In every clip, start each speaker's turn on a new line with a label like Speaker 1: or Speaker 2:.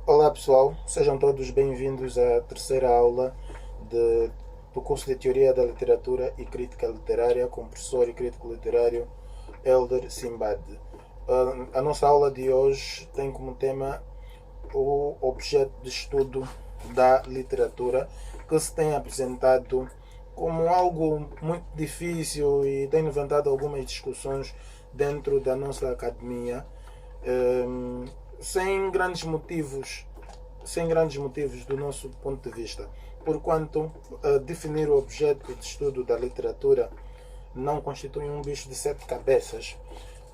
Speaker 1: Olá pessoal, sejam todos bem-vindos à terceira aula do curso de Teoria da Literatura e Crítica Literária com o professor e crítico literário Elder Simbad. A nossa aula de hoje tem como tema o objeto de estudo da literatura, que se tem apresentado como algo muito difícil e tem levantado algumas discussões dentro da nossa academia, ehm, sem grandes motivos do nosso ponto de vista, porquanto definir o objeto de estudo da literatura não constitui um bicho de sete cabeças.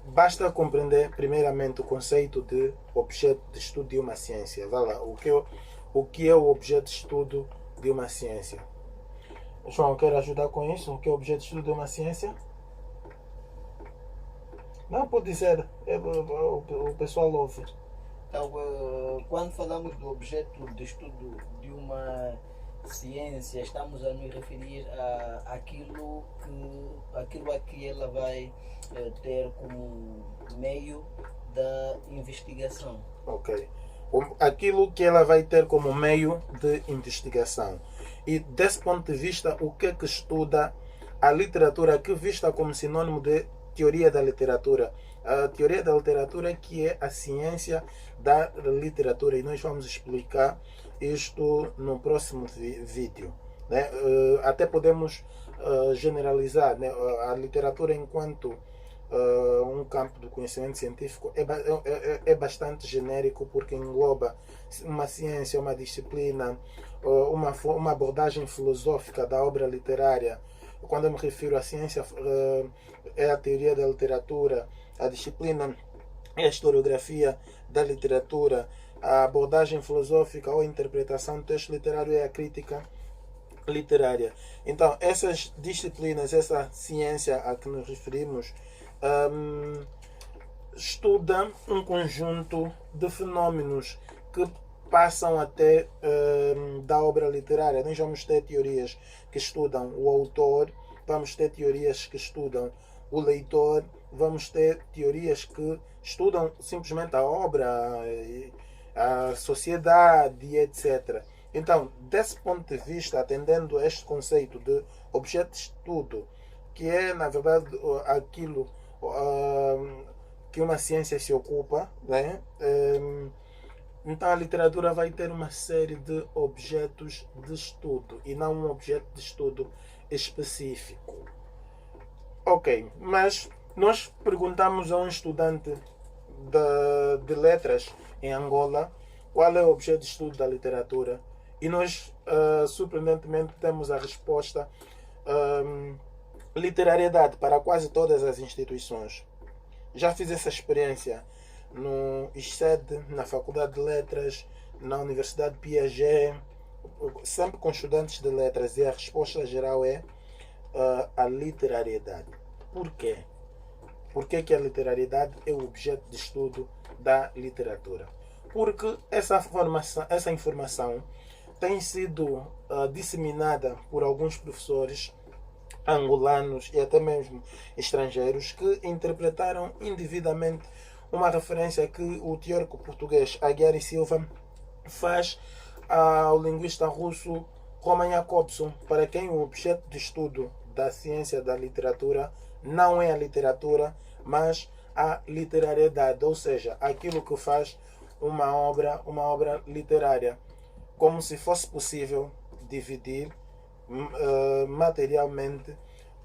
Speaker 1: Basta compreender primeiramente o conceito de objeto de estudo de uma ciência. Vá lá, o que é o objeto de estudo de uma ciência? João, quer ajudar com isso? O que é o objeto de estudo de uma ciência? Não, pode dizer, o pessoal ouve.
Speaker 2: Então, quando falamos do objeto de estudo de uma ciência, estamos a nos referir àquilo a que ela vai ter como meio da investigação.
Speaker 1: Ok. Aquilo que ela vai ter como meio de investigação. E desse ponto de vista, o que é que estuda a literatura, que vista como sinônimo de teoria da literatura? A teoria da literatura, que é a ciência da literatura, e nós vamos explicar isto no próximo vídeo, né? Até podemos generalizar, né? A literatura enquanto um campo do conhecimento científico é bastante genérico, porque engloba uma ciência, uma disciplina, uma abordagem filosófica da obra literária. Quando eu me refiro à ciência, é a teoria da literatura, a disciplina é a historiografia da literatura, a abordagem filosófica ou a interpretação do texto literário é a crítica literária. Então, essas disciplinas, essa ciência a que nos referimos, um, estuda um conjunto de fenómenos que passam até da obra literária. Nós vamos ter teorias que estudam o autor, vamos ter teorias que estudam o leitor, vamos ter teorias que estudam simplesmente a obra, a sociedade, etc. Então, desse ponto de vista, atendendo a este conceito de objeto de estudo, que é, na verdade, aquilo que uma ciência se ocupa, né? Então a literatura vai ter uma série de objetos de estudo e não um objeto de estudo específico. Ok, mas nós perguntamos a um estudante de letras em Angola qual é o objeto de estudo da literatura e nós, surpreendentemente, temos a resposta literariedade para quase todas as instituições. Já fiz essa experiência no ISCED, na Faculdade de Letras, na Universidade de Piaget, sempre com estudantes de letras, e a resposta geral é a literariedade. Por quê? Por que a literariedade é o objeto de estudo da literatura? Porque essa informação tem sido disseminada por alguns professores angolanos e até mesmo estrangeiros que interpretaram indevidamente uma referência que o teórico português Aguiar e Silva faz ao linguista russo Roman Jakobson, para quem o objeto de estudo da ciência da literatura não é a literatura, mas a literariedade, ou seja, aquilo que faz uma obra literária, como se fosse possível dividir materialmente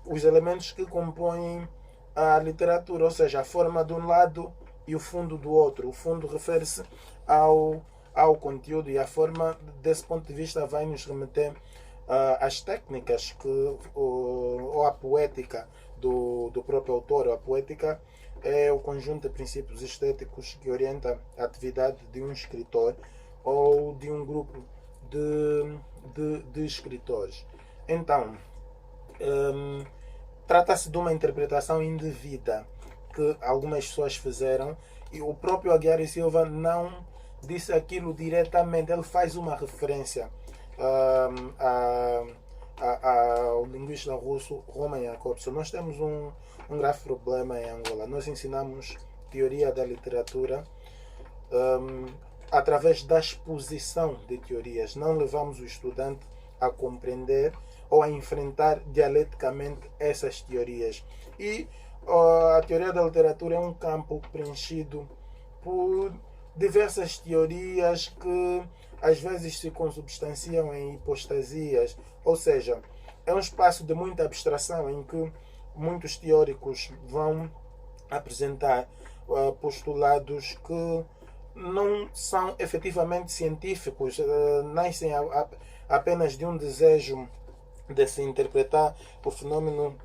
Speaker 1: os elementos que compõem a literatura, ou seja, a forma de um lado e o fundo do outro. O fundo refere-se ao conteúdo e a forma, desse ponto de vista, vai nos remeter às técnicas ou à poética do próprio autor. A poética é o conjunto de princípios estéticos que orienta a atividade de um escritor ou de um grupo de escritores. Então, trata-se de uma interpretação indevida que algumas pessoas fizeram e o próprio Aguiar e Silva não disse aquilo diretamente, ele faz uma referência ao linguista russo Roman Jakobson. Nós temos um grave problema em Angola. Nós ensinamos teoria da literatura através da exposição de teorias. Não levamos o estudante a compreender ou a enfrentar dialeticamente essas teorias. E a teoria da literatura é um campo preenchido por diversas teorias que às vezes se consubstanciam em hipostasias, ou seja, é um espaço de muita abstração em que muitos teóricos vão apresentar postulados que não são efetivamente científicos, nascem apenas de um desejo de se interpretar o fenômeno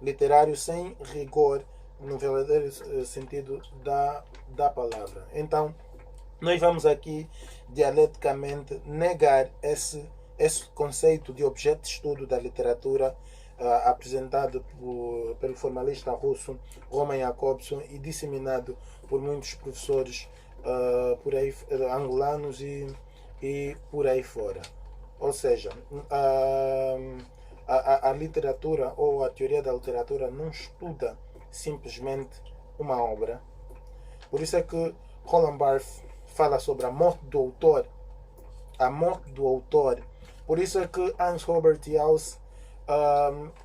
Speaker 1: literário sem rigor no verdadeiro sentido da palavra. Então, nós vamos aqui dialeticamente negar esse conceito de objeto de estudo da literatura apresentado pelo formalista russo Roman Jakobson e disseminado por muitos professores por aí, angolanos e por aí fora. Ou seja, a literatura ou a teoria da literatura não estuda simplesmente uma obra. Por isso é que Roland Barthes fala sobre a morte do autor. A morte do autor. Por isso é que Hans Robert Jauss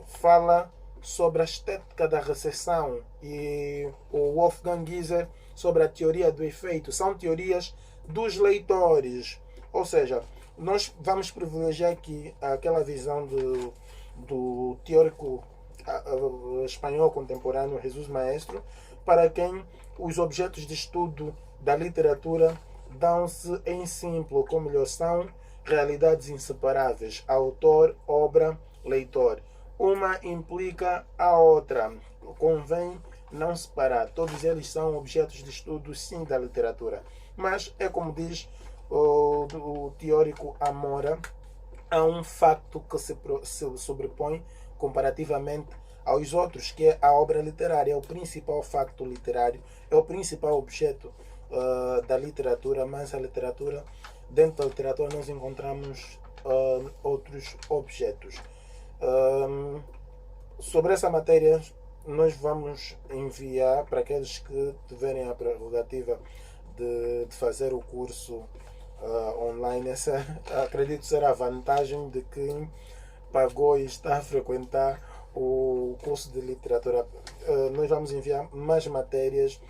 Speaker 1: fala sobre a estética da recessão e o Wolfgang Gieser sobre a teoria do efeito. São teorias dos leitores. Ou seja, nós vamos privilegiar aqui aquela visão do teórico espanhol contemporâneo Jesus Maestro, para quem os objetos de estudo da literatura dão-se em simples, como melhor são realidades inseparáveis, autor, obra, leitor. Uma implica a outra, convém não separar. Todos eles são objetos de estudo, sim, da literatura. Mas é como diz o teórico Amora, há um facto que se sobrepõe comparativamente aos outros, que é a obra literária. É o principal facto literário, é o principal objeto da literatura, mas a literatura, dentro da literatura nós encontramos outros objetos. Sobre essa matéria nós vamos enviar para aqueles que tiverem a prerrogativa de fazer o curso online. Essa acredito ser a vantagem de quem pagou e está a frequentar o curso de literatura. Nós vamos enviar mais matérias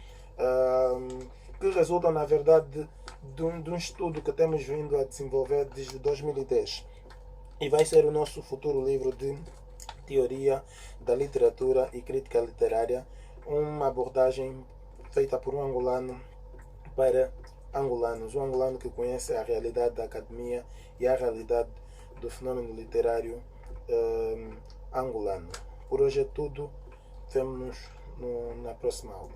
Speaker 1: que resultam, na verdade, de um estudo que temos vindo a desenvolver desde 2010 e vai ser o nosso futuro livro de teoria da literatura e crítica literária, uma abordagem feita por um angolano para angolanos, um angolano que conhece a realidade da academia e a realidade do fenômeno literário angolano. Por hoje é tudo, vemo-nos na próxima aula.